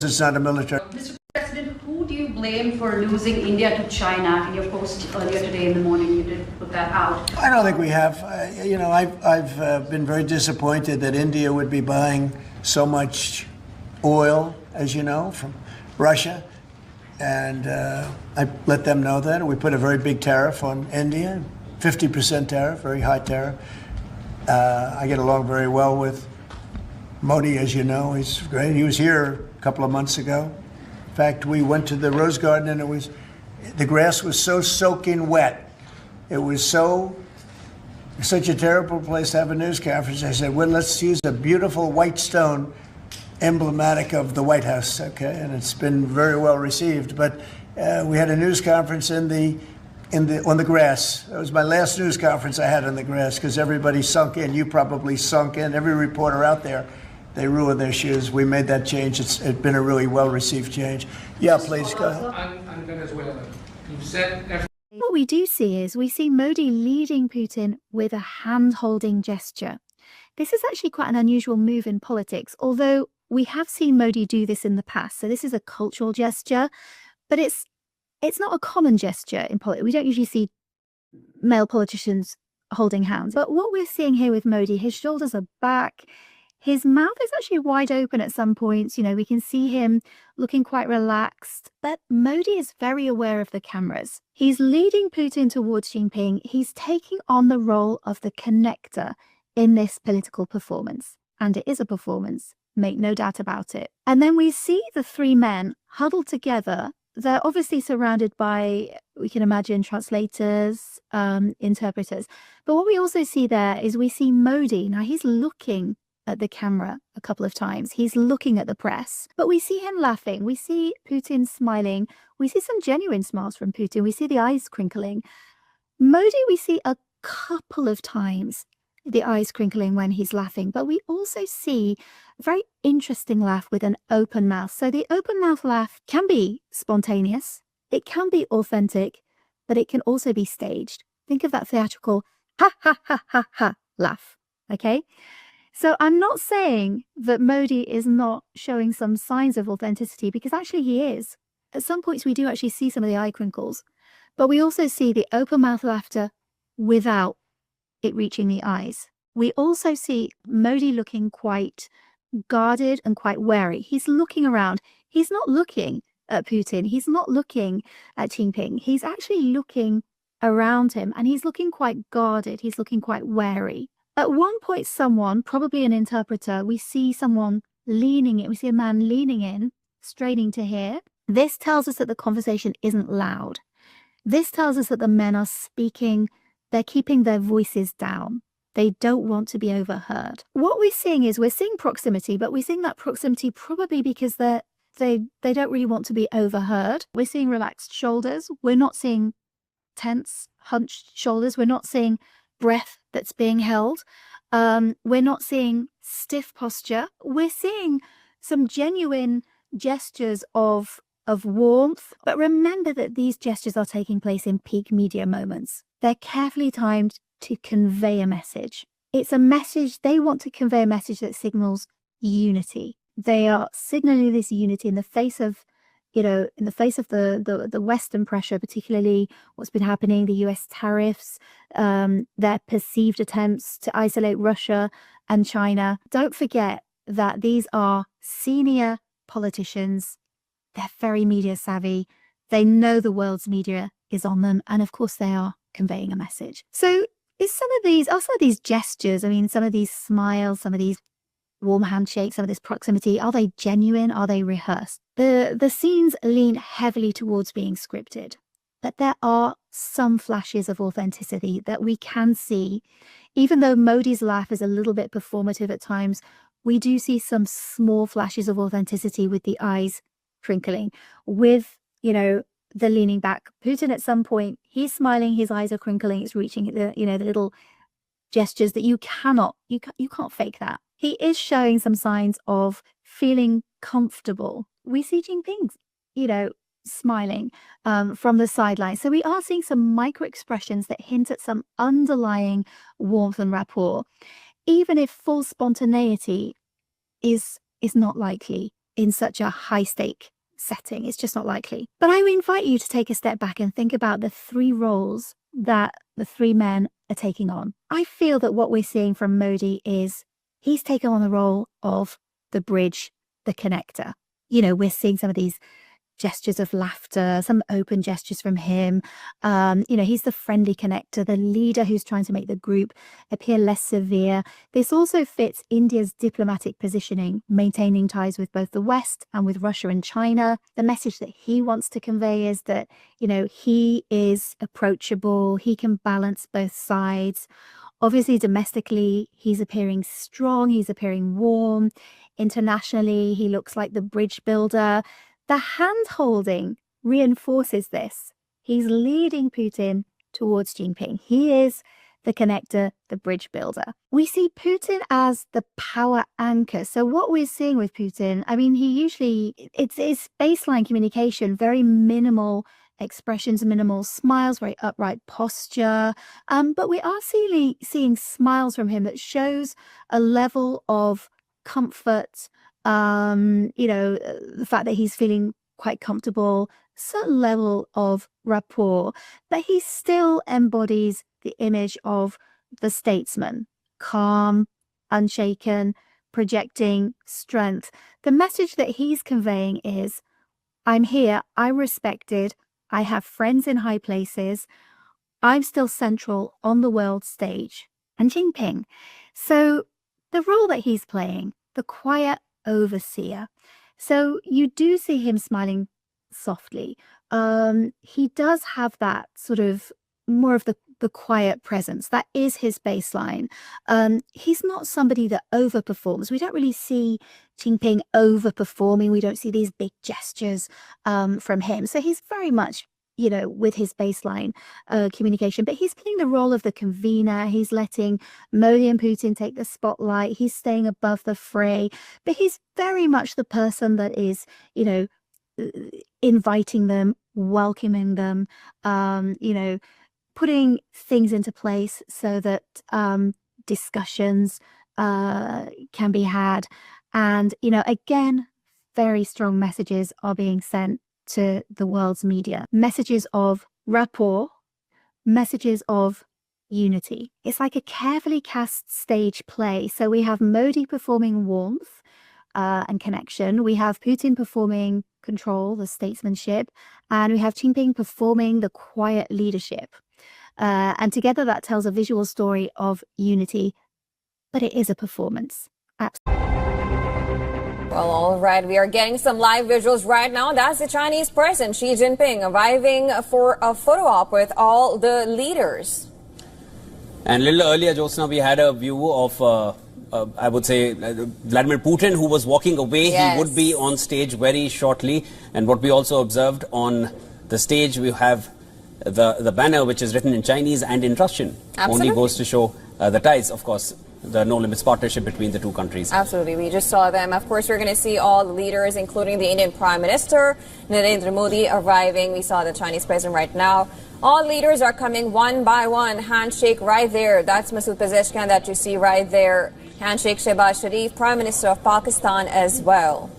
It's not a military. Mr. President, who do you blame for losing India to China? In your post earlier today in the morning, you did put that out. I don't think we have. I've been very disappointed that India would be buying so much oil, as you know, from Russia. And I let them know that. We put a very big tariff on India, 50% tariff, very high tariff. I get along very well with Modi, as you know. He's great. He was here a couple of months ago. In fact, we went to the Rose Garden and the grass was so soaking wet. It was such a terrible place to have a news conference. I said, well, let's use a beautiful white stone emblematic of the White House, okay? And it's been very well received. But we had a news conference on the grass. That was my last news conference I had on the grass because everybody sunk in. You probably sunk in. Every reporter out there, they ruined their shoes. We made that change. It's been a really well-received change. Yeah, please go ahead. On Venezuela, you said. What we do see is we see Modi leading Putin with a hand-holding gesture. This is actually quite an unusual move in politics, although we have seen Modi do this in the past. So this is a cultural gesture, but it's not a common gesture in politics. We don't usually see male politicians holding hands. But what we're seeing here with Modi, his shoulders are back. His mouth is actually wide open at some points. You know, we can see him looking quite relaxed. But Modi is very aware of the cameras. He's leading Putin towards Xi Jinping. He's taking on the role of the connector in this political performance. And it is a performance, make no doubt about it. And then we see the three men huddled together. They're obviously surrounded by, we can imagine, translators, interpreters. But what we also see there is we see Modi. Now, he's looking at the camera a couple of times. He's looking at the press, but we see him laughing. We see Putin smiling. We see some genuine smiles from Putin. We see the eyes crinkling. Modi, we see a couple of times the eyes crinkling when he's laughing, but we also see a very interesting laugh with an open mouth. So the open mouth laugh can be spontaneous, it can be authentic, but it can also be staged. Think of that theatrical ha ha ha ha ha laugh, okay? So I'm not saying that Modi is not showing some signs of authenticity, because actually he is. At some points we do actually see some of the eye crinkles, but we also see the open mouth laughter without it reaching the eyes. We also see Modi looking quite guarded and quite wary. He's looking around. He's not looking at Putin. He's not looking at Xi Jinping. He's actually looking around him, and he's looking quite guarded. He's looking quite wary. At one point, someone, probably an interpreter, we see someone leaning in. We see a man leaning in, straining to hear. This tells us that the conversation isn't loud. This tells us that the men are speaking. They're keeping their voices down. They don't want to be overheard. What we're seeing is we're seeing proximity, but we're seeing that proximity probably because they don't really want to be overheard. We're seeing relaxed shoulders. We're not seeing tense, hunched shoulders. We're not seeing breath that's being held. We're not seeing stiff posture. We're seeing some genuine gestures of warmth. But remember that these gestures are taking place in peak media moments. They're carefully timed to convey a message. It's a message, they want to convey a message that signals unity. They are signaling this unity in the face of, the Western pressure, particularly what's been happening, the US tariffs, their perceived attempts to isolate Russia and China. Don't forget that these are senior politicians. They're very media savvy. They know the world's media is on them. And of course, they are conveying a message. So are some of these gestures, some of these smiles, some of these warm handshakes, some of this proximity, are they genuine? Are they rehearsed? The scenes lean heavily towards being scripted, but there are some flashes of authenticity that we can see. Even though Modi's laugh is a little bit performative at times, we do see some small flashes of authenticity with the eyes crinkling, with, the leaning back. Putin at some point, he's smiling, his eyes are crinkling, it's reaching the little gestures that you can't fake that. He is showing some signs of feeling comfortable. We see Xi Jinping, smiling from the sidelines. So we are seeing some micro expressions that hint at some underlying warmth and rapport, even if full spontaneity is not likely in such a high stake setting. It's just not likely. But I would invite you to take a step back and think about the three roles that the three men are taking on. I feel that what we're seeing from Modi is he's taken on the role of the bridge, the connector. You know, we're seeing some of these gestures of laughter, some open gestures from him. You know, he's the friendly connector, the leader who's trying to make the group appear less severe. This also fits India's diplomatic positioning, maintaining ties with both the West and with Russia and China. The message that he wants to convey is that, you know, he is approachable, he can balance both sides. Obviously, domestically, he's appearing strong, he's appearing warm. Internationally, he looks like the bridge builder. The hand-holding reinforces this. He's leading Putin towards Xi Jinping. He is the connector, the bridge builder. We see Putin as the power anchor. So what we're seeing with Putin, I mean, it's baseline communication, very minimal expressions, minimal smiles, very upright posture. But we are seeing smiles from him that shows a level of comfort, you know, the fact that he's feeling quite comfortable, certain level of rapport, but he still embodies the image of the statesman, calm, unshaken, projecting strength. The message that he's conveying is, I'm here, I'm respected, I have friends in high places, I'm still central on the world stage. And Xi Jinping. So the role that he's playing, the quiet overseer. So you do see him smiling softly. He does have that sort of more of the quiet presence. That is his baseline. He's not somebody that overperforms. We don't really see Xi Jinping overperforming. We don't see these big gestures from him. So he's very much, you know, with his baseline communication, but he's playing the role of the convener. He's letting Modi and Putin take the spotlight. He's staying above the fray, but he's very much the person that is, you know, inviting them, welcoming them, you know, putting things into place so that discussions can be had. And, you know, again, very strong messages are being sent to the world's media. Messages of rapport, messages of unity. It's like a carefully cast stage play. So we have Modi performing warmth and connection. We have Putin performing control, the statesmanship. And we have Xi Jinping performing the quiet leadership. And together that tells a visual story of unity, but it is a performance. Absolutely. Well, all right, we are getting some live visuals right now. That's the Chinese President Xi Jinping arriving for a photo op with all the leaders. And a little earlier, Jyotsna, we had a view of, I would say, Vladimir Putin, who was walking away. Yes. He would be on stage very shortly. And what we also observed on the stage, we have the banner, which is written in Chinese and in Russian. Absolutely. Only goes to show the ties, of course, the no limits partnership between the two countries. Absolutely. We just saw them. Of course, we're going to see all the leaders, including the Indian Prime Minister, Narendra Modi, arriving. We saw the Chinese president right now. All leaders are coming one by one. Handshake right there. That's Masood Pezeshkian that you see right there. Handshake Shehbaz Sharif, Prime Minister of Pakistan as well.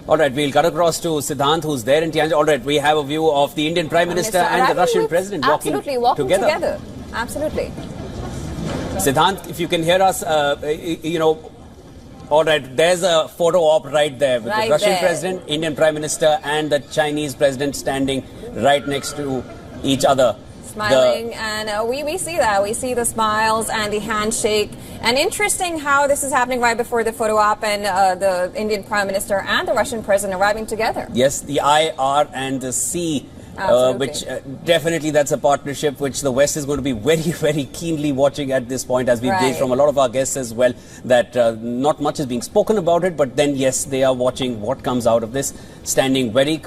All right, we'll cut across to Siddhant, who's there in Tianjin. All right, we have a view of the Indian Prime Minister and the Russian President walking together. Absolutely. Siddhant, if you can hear us, you know, all right, there's a photo op right there with the Russian President, Indian Prime Minister and the Chinese President standing right next to each other. Smiling, and we see that. We see the smiles and the handshake. And interesting how this is happening right before the photo op and the Indian Prime Minister and the Russian President arriving together. Yes, the I, R and the C. Which definitely that's a partnership which the West is going to be very, very keenly watching at this point, as we've gauged from a lot of our guests as well, that not much is being spoken about it, but then yes, they are watching what comes out of this, standing very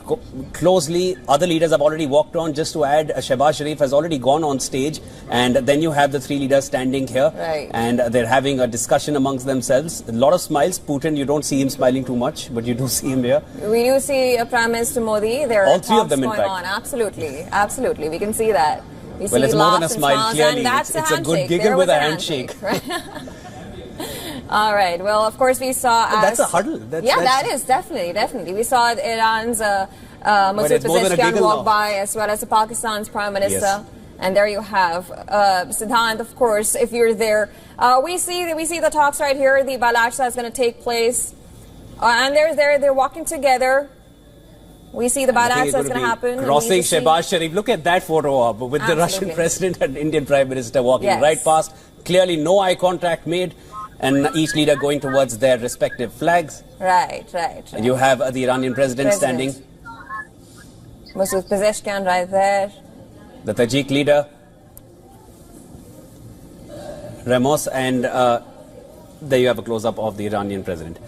closely. Other leaders have already walked on. Just to add, Shehbaz Sharif has already gone on stage, and then you have the three leaders standing here, and they're having a discussion amongst themselves. A lot of smiles. Putin, you don't see him smiling too much, but you do see him here. We do see Prime Minister Modi. There are all three of them, in fact. Absolutely, absolutely. We can see that. We well, see it's more than a smile, clearly. It's a good giggle with a handshake. All right. Well, of course, we saw. That's a huddle. That is definitely. We saw Iran's Masoud Pezeshkian walk by, as well as Pakistan's Prime Minister. Yes. And there you have Siddhant. Of course, if you're there, we see the talks right here. The Balachsa is going to take place, and they're walking together. We see the Balachsa is going to happen. Crossing Shehbaz Sharif. Look at that photo op with the Russian President and Indian Prime Minister walking right past. Clearly, no eye contact made, and each leader going towards their respective flags. Right. And you have the Iranian President standing. Masoud Pezeshkian right there. The Tajik leader, Ramos, and there you have a close-up of the Iranian president.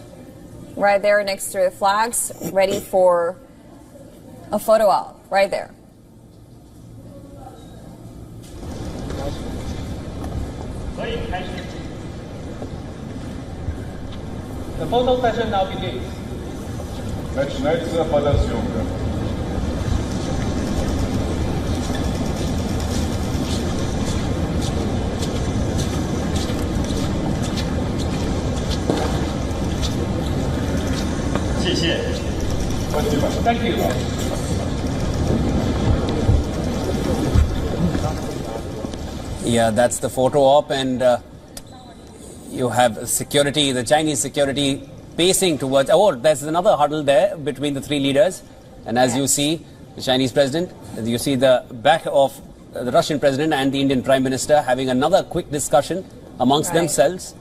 Right there next to the flags, ready for a photo op, right there. The photo session now begins. Начинается фотосъемка. Спасибо. Thank you. Yeah, that's the photo op, and you have security, the Chinese security pacing towards. Oh, there's another huddle there between the three leaders, and as you see, the Chinese president, you see the back of the Russian president and the Indian Prime Minister having another quick discussion amongst themselves.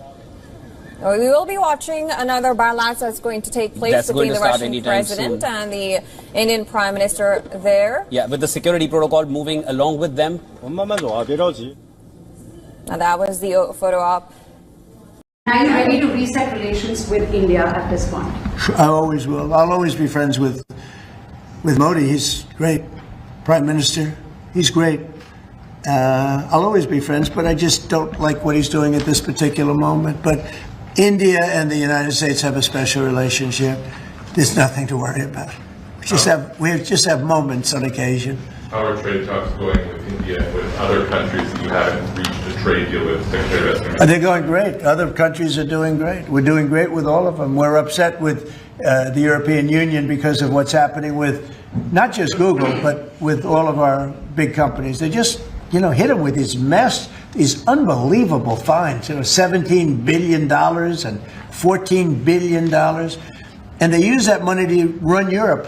We will be watching another Balachsa that's going to take place between the Russian president and the Indian Prime Minister there. Yeah, with the security protocol moving along with them. Now that was the photo op. Are you ready to reset relations with India at this point? I always will. I'll always be friends with Modi. He's great. Prime Minister, he's great. I'll always be friends, but I just don't like what he's doing at this particular moment. But India and the United States have a special relationship. There's nothing to worry about. We just have moments on occasion. How are trade talks going with India and with other countries that you haven't reached a trade deal with, Secretary of State? They're going great. Other countries are doing great. We're doing great with all of them. We're upset with the European Union because of what's happening with not just Google, but with all of our big companies. They just, hit them with these unbelievable fines, $17 billion and $14 billion. And they use that money to run Europe.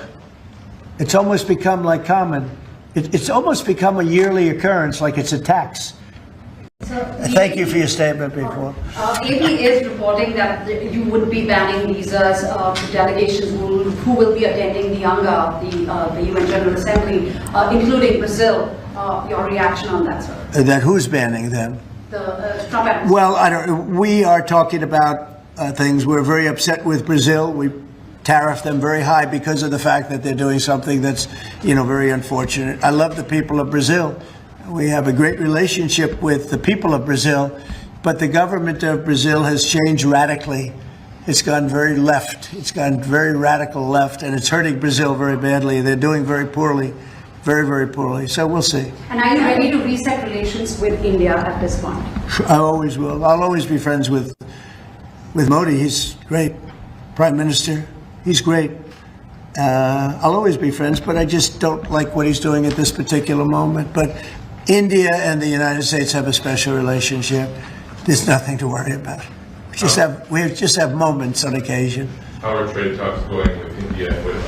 It's almost become like common. It's almost become a yearly occurrence, like it's a tax. Thank you for your statement before. AP is reporting that you would be banning visas to delegations who will be attending the UNGA, the UN General Assembly, including Brazil. Your reaction on that, sir? That who's banning them? The Trump administration. Well, we are talking about things. We're very upset with Brazil. We tariff them very high because of the fact that they're doing something that's, very unfortunate. I love the people of Brazil. We have a great relationship with the people of Brazil, but the government of Brazil has changed radically. It's gone very left. It's gone very radical left, and it's hurting Brazil very badly. They're doing very poorly, very, very poorly. So we'll see. And are you ready to reset relations with India at this point? I always will. I'll always be friends with Modi. He's great. Prime Minister, he's great. I'll always be friends, but I just don't like what he's doing at this particular moment. But India and the United States have a special relationship. There's nothing to worry about. We just have moments on occasion. How are trade talks going with India and with